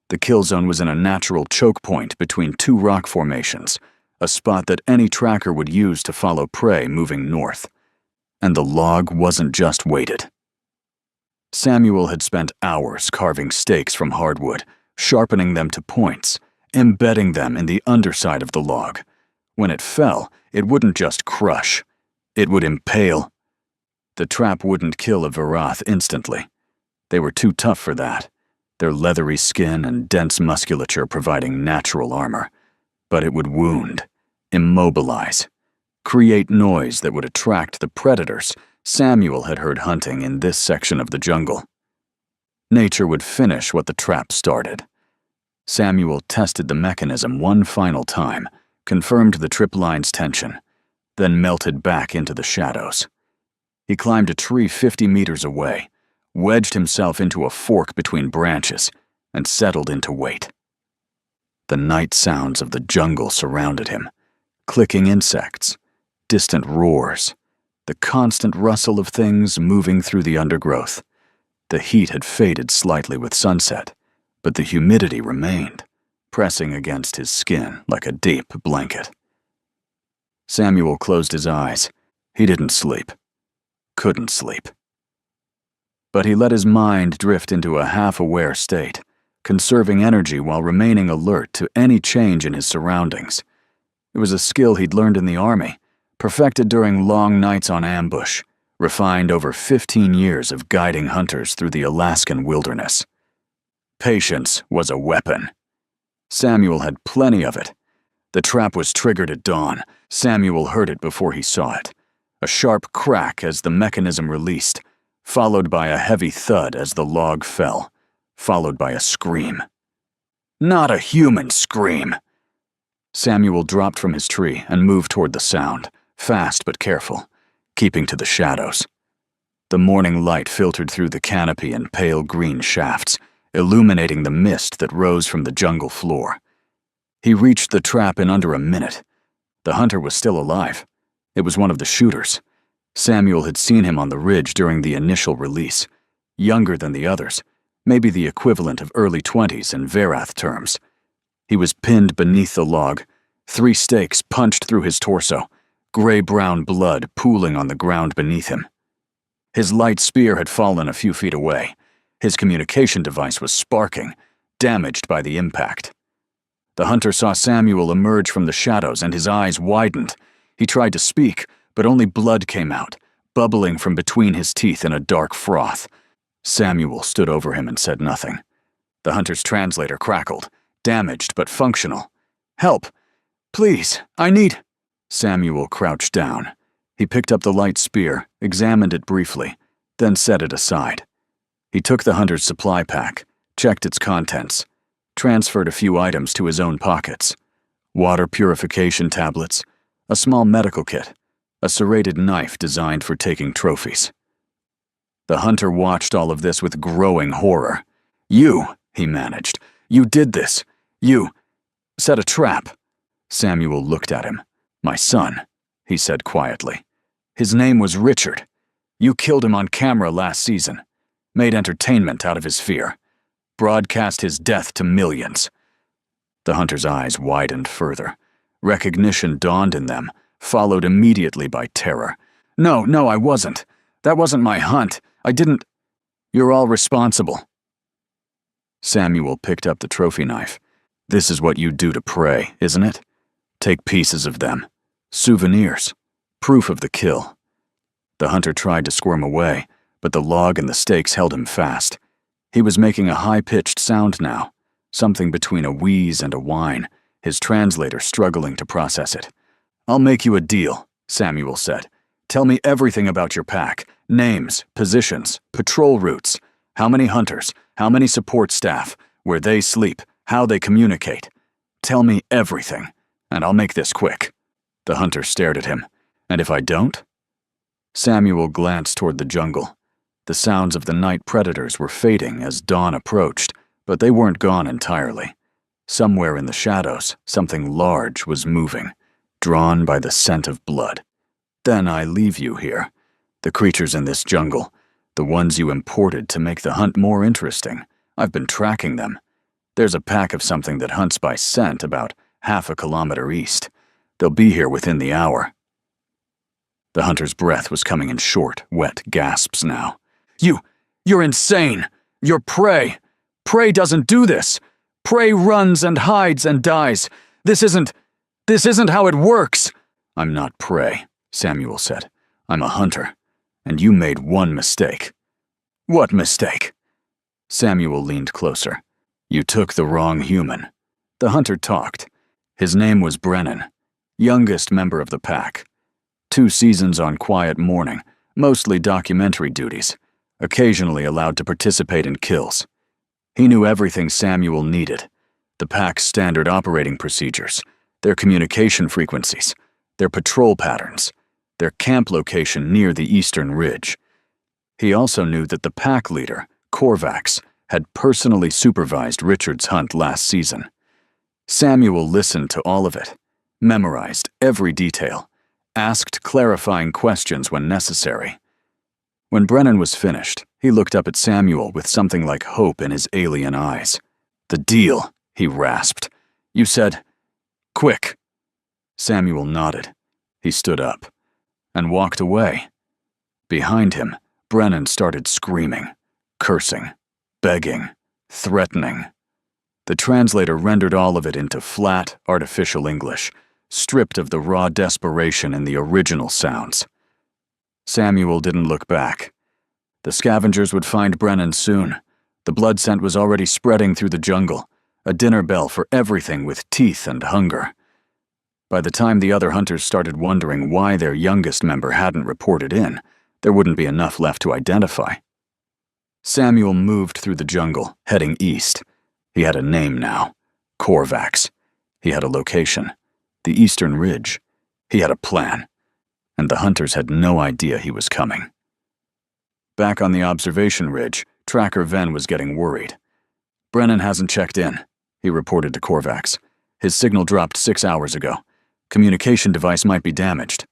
The kill zone was in a natural choke point between 2 rock formations, a spot that any tracker would use to follow prey moving north. And the log wasn't just weighted. Samuel had spent hours carving stakes from hardwood, sharpening them to points, embedding them in the underside of the log. When it fell, it wouldn't just crush, it would impale. The trap wouldn't kill a Varath instantly. They were too tough for that, their leathery skin and dense musculature providing natural armor. But it would wound, immobilize, create noise that would attract the predators Samuel had heard hunting in this section of the jungle. Nature would finish what the trap started. Samuel tested the mechanism one final time, confirmed the trip line's tension, then melted back into the shadows. He climbed a tree 50 meters away, wedged himself into a fork between branches, and settled into wait. The night sounds of the jungle surrounded him, clicking insects, distant roars, the constant rustle of things moving through the undergrowth. The heat had faded slightly with sunset, but the humidity remained, pressing against his skin like a deep blanket. Samuel closed his eyes. He didn't sleep. Couldn't sleep. But he let his mind drift into a half-aware state, conserving energy while remaining alert to any change in his surroundings. It was a skill he'd learned in the army, perfected during long nights on ambush, refined over 15 years of guiding hunters through the Alaskan wilderness. Patience was a weapon. Samuel had plenty of it. The trap was triggered at dawn. Samuel heard it before he saw it. A sharp crack as the mechanism released, followed by a heavy thud as the log fell, followed by a scream. Not a human scream! Samuel dropped from his tree and moved toward the sound, fast but careful, keeping to the shadows. The morning light filtered through the canopy in pale green shafts, illuminating the mist that rose from the jungle floor. He reached the trap in under a minute. The hunter was still alive. It was one of the shooters. Samuel had seen him on the ridge during the initial release. Younger than the others, maybe the equivalent of early 20s in Varath terms. He was pinned beneath the log, 3 stakes punched through his torso, gray-brown blood pooling on the ground beneath him. His light spear had fallen a few feet away. His communication device was sparking, damaged by the impact. The hunter saw Samuel emerge from the shadows and his eyes widened. He tried to speak, but only blood came out, bubbling from between his teeth in a dark froth. Samuel stood over him and said nothing. The hunter's translator crackled, damaged but functional. "Help! Please, I need—" Samuel crouched down. He picked up the light spear, examined it briefly, then set it aside. He took the hunter's supply pack, checked its contents, transferred a few items to his own pockets. Water purification tablets, a small medical kit, a serrated knife designed for taking trophies. The hunter watched all of this with growing horror. "You," he managed. "You did this. You set a trap." Samuel looked at him. "My son," he said quietly. "His name was Richard. You killed him on camera last season. Made entertainment out of his fear. Broadcast his death to millions." The hunter's eyes widened further. Recognition dawned in them, followed immediately by terror. No, I wasn't. That wasn't my hunt. I didn't. You're all responsible. Samuel picked up the trophy knife. This is what you do to prey, isn't it? Take pieces of them. Souvenirs. Proof of the kill. The hunter tried to squirm away, but the log and the stakes held him fast. He was making a high-pitched sound now, something between a wheeze and a whine, his translator struggling to process it. I'll make you a deal, Samuel said. Tell me everything about your pack. Names, positions, patrol routes. How many hunters, how many support staff, where they sleep, how they communicate. Tell me everything, and I'll make this quick. The hunter stared at him. And if I don't? Samuel glanced toward the jungle. The sounds of the night predators were fading as dawn approached, but they weren't gone entirely. Somewhere in the shadows, something large was moving, drawn by the scent of blood. Then I leave you here. The creatures in this jungle, the ones you imported to make the hunt more interesting. I've been tracking them. There's a pack of something that hunts by scent about half a kilometer east. They'll be here within the hour. The hunter's breath was coming in short, wet gasps now. You're insane! You're prey! Prey doesn't do this! Prey runs and hides and dies. This isn't how it works! I'm not prey, Samuel said. I'm a hunter. And you made one mistake. What mistake? Samuel leaned closer. You took the wrong human. The hunter talked. His name was Brennan, youngest member of the pack. 2 seasons on quiet morning, mostly documentary duties, occasionally allowed to participate in kills. He knew everything Samuel needed, the pack's standard operating procedures, their communication frequencies, their patrol patterns, their camp location near the eastern ridge. He also knew that the pack leader, Korvax, had personally supervised Richard's hunt last season. Samuel listened to all of it, memorized every detail, asked clarifying questions when necessary. When Brennan was finished, he looked up at Samuel with something like hope in his alien eyes. The deal, he rasped. You said, quick. Samuel nodded. He stood up and walked away. Behind him, Brennan started screaming, cursing, begging, threatening. The translator rendered all of it into flat, artificial English, stripped of the raw desperation in the original sounds. Samuel didn't look back. The scavengers would find Brennan soon. The blood scent was already spreading through the jungle, a dinner bell for everything with teeth and hunger. By the time the other hunters started wondering why their youngest member hadn't reported in, there wouldn't be enough left to identify. Samuel moved through the jungle, heading east. He had a name now, Korvax. He had a location, the eastern ridge. He had a plan, and the hunters had no idea he was coming. Back on the observation ridge, Tracker Ven was getting worried. Brennan hasn't checked in, he reported to Korvax. His signal dropped 6 hours ago. Communication device might be damaged.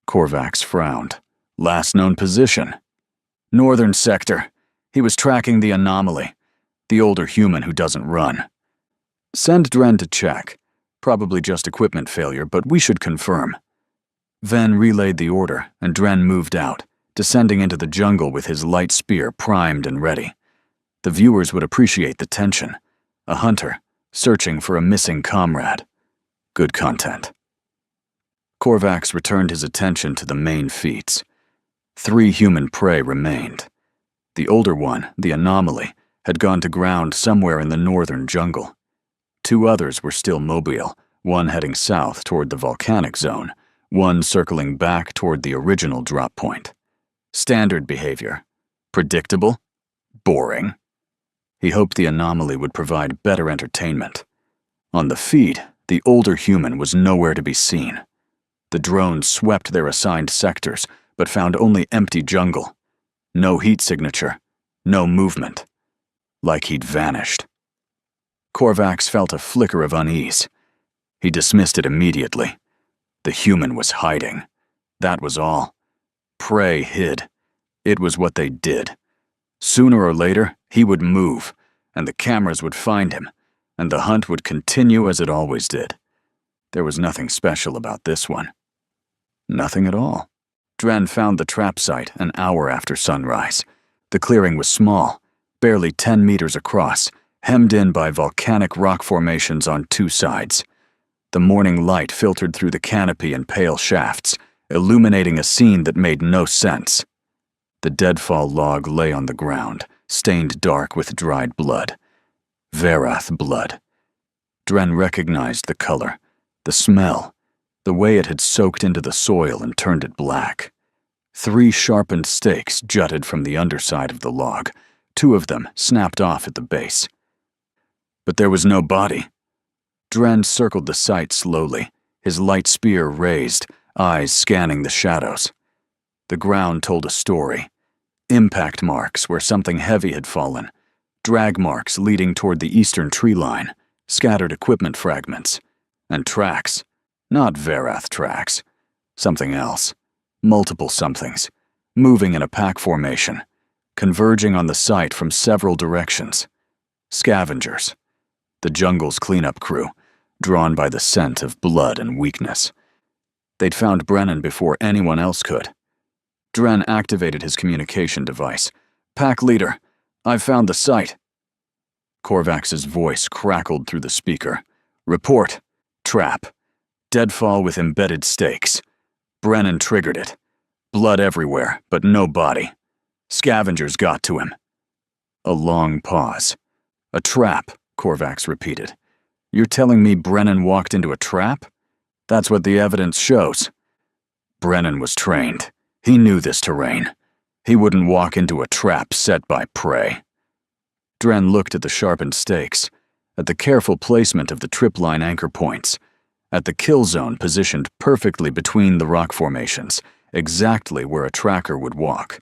Korvax frowned. Last known position. Northern sector. He was tracking the anomaly, the older human who doesn't run. Send Dren to check. Probably just equipment failure, but we should confirm. Ven relayed the order, and Dren moved out, descending into the jungle with his light spear primed and ready. The viewers would appreciate the tension. A hunter, searching for a missing comrade. Good content. Korvax returned his attention to the main feats. 3 human prey remained. The older one, the anomaly, had gone to ground somewhere in the northern jungle. 2 others were still mobile, one heading south toward the volcanic zone, one circling back toward the original drop point. Standard behavior. Predictable. Boring. He hoped the anomaly would provide better entertainment. On the feed, the older human was nowhere to be seen. The drones swept their assigned sectors, but found only empty jungle. No heat signature. No movement. Like he'd vanished. Korvax felt a flicker of unease. He dismissed it immediately. The human was hiding. That was all. Prey hid. It was what they did. Sooner or later, he would move, and the cameras would find him, and the hunt would continue as it always did. There was nothing special about this one. Nothing at all. Dren found the trap site an hour after sunrise. The clearing was small, barely 10 meters across, hemmed in by volcanic rock formations on two sides. The morning light filtered through the canopy in pale shafts, illuminating a scene that made no sense. The deadfall log lay on the ground, stained dark with dried blood. Verath blood. Dren recognized the color, the smell, the way it had soaked into the soil and turned it black. 3 sharpened stakes jutted from the underside of the log, 2 of them snapped off at the base. But there was no body. Dren circled the site slowly, his light spear raised, eyes scanning the shadows. The ground told a story. Impact marks where something heavy had fallen, drag marks leading toward the eastern tree line, scattered equipment fragments, and tracks. Not Verath tracks. Something else. Multiple somethings, moving in a pack formation, converging on the site from several directions. Scavengers. The jungle's cleanup crew, drawn by the scent of blood and weakness. They'd found Brennan before anyone else could. Dren activated his communication device. "Pack leader, I've found the site." Korvax's voice crackled through the speaker. "Report. Trap. Deadfall with embedded stakes. Brennan triggered it. Blood everywhere, but no body. Scavengers got to him." A long pause. "A trap," Korvax repeated. "You're telling me Brennan walked into a trap? That's what the evidence shows." Brennan was trained. He knew this terrain. He wouldn't walk into a trap set by prey. Dren looked at the sharpened stakes, at the careful placement of the tripline anchor points, at the kill zone positioned perfectly between the rock formations, exactly where a tracker would walk.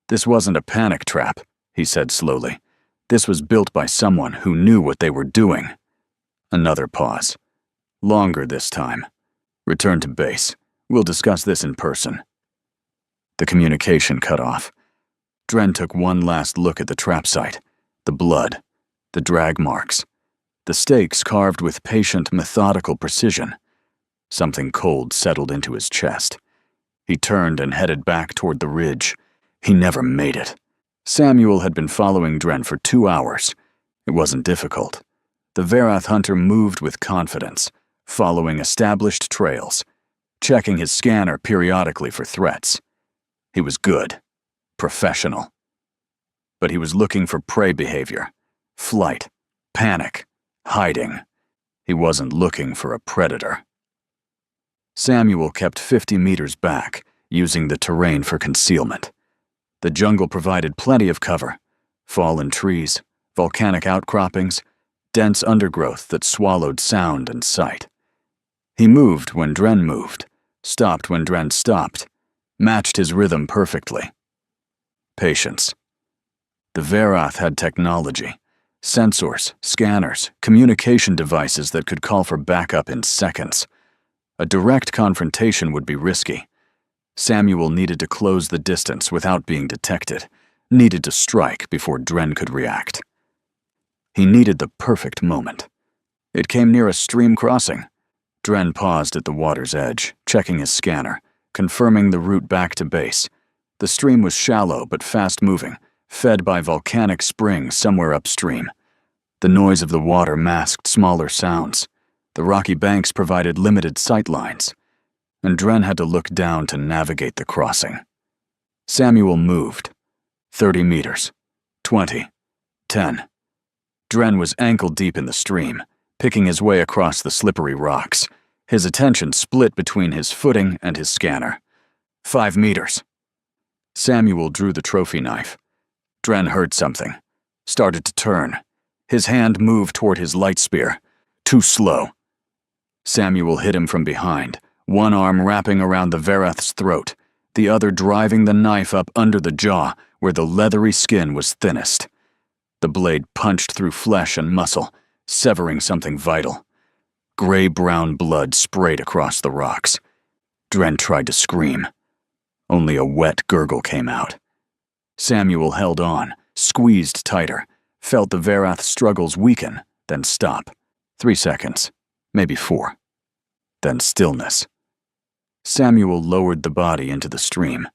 "This wasn't a panic trap," he said slowly. "This was built by someone who knew what they were doing." Another pause. Longer this time. "Return to base. We'll discuss this in person." The communication cut off. Dren took one last look at the trap site, the blood, the drag marks, the stakes carved with patient, methodical precision. Something cold settled into his chest. He turned and headed back toward the ridge. He never made it. Samuel had been following Dren for 2 hours. It wasn't difficult. The Verath hunter moved with confidence, following established trails, checking his scanner periodically for threats. He was good, professional. But he was looking for prey behavior, flight, panic, hiding. He wasn't looking for a predator. Samuel kept 50 meters back, using the terrain for concealment. The jungle provided plenty of cover. Fallen trees, volcanic outcroppings, dense undergrowth that swallowed sound and sight. He moved when Dren moved, stopped when Dren stopped, matched his rhythm perfectly. Patience. The Verath had technology, sensors, scanners, communication devices that could call for backup in seconds. A direct confrontation would be risky. Samuel needed to close the distance without being detected, needed to strike before Dren could react. He needed the perfect moment. It came near a stream crossing. Dren paused at the water's edge, checking his scanner, confirming the route back to base. The stream was shallow but fast-moving, fed by volcanic springs somewhere upstream. The noise of the water masked smaller sounds. The rocky banks provided limited sight lines, and Dren had to look down to navigate the crossing. Samuel moved. 30 meters. 20. 10. Dren was ankle-deep in the stream, picking his way across the slippery rocks, his attention split between his footing and his scanner. 5 meters. Samuel drew the trophy knife. Dren heard something. Started to turn. His hand moved toward his light spear. Too slow. Samuel hit him from behind, one arm wrapping around the Verath's throat, the other driving the knife up under the jaw where the leathery skin was thinnest. The blade punched through flesh and muscle, severing something vital. Gray-brown blood sprayed across the rocks. Dren tried to scream. Only a wet gurgle came out. Samuel held on, squeezed tighter, felt the Verath's struggles weaken, then stop. 3 seconds, maybe 4. then stillness. Samuel lowered the body into the stream.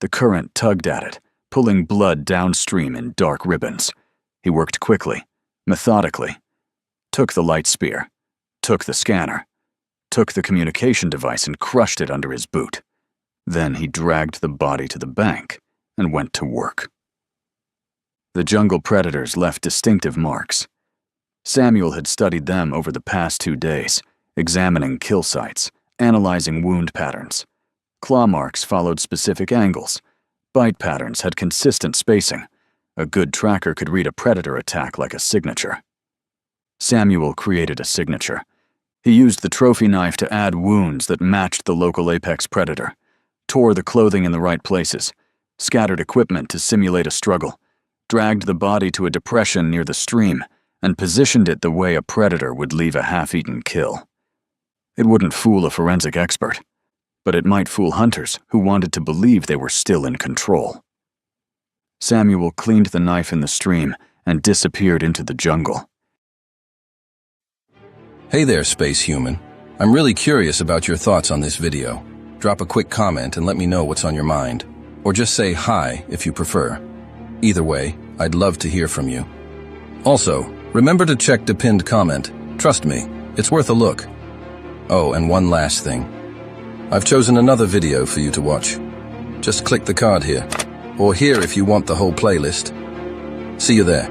The current tugged at it, pulling blood downstream in dark ribbons. He worked quickly, methodically. Took the light spear, took the scanner, took the communication device and crushed it under his boot. Then he dragged the body to the bank and went to work. The jungle predators left distinctive marks. Samuel had studied them over the past 2 days, examining kill sites, analyzing wound patterns. Claw marks followed specific angles. Bite patterns had consistent spacing. A good tracker could read a predator attack like a signature. Samuel created a signature. He used the trophy knife to add wounds that matched the local apex predator, tore the clothing in the right places, scattered equipment to simulate a struggle, dragged the body to a depression near the stream, and positioned it the way a predator would leave a half-eaten kill. It wouldn't fool a forensic expert, but it might fool hunters who wanted to believe they were still in control. Samuel cleaned the knife in the stream and disappeared into the jungle. Hey there, space human. I'm really curious about your thoughts on this video. Drop a quick comment and let me know what's on your mind. Or just say hi if you prefer. Either way, I'd love to hear from you. Also, remember to check the pinned comment. Trust me, it's worth a look. Oh, and one last thing. I've chosen another video for you to watch. Just click the card here. Or here if you want the whole playlist. See you there.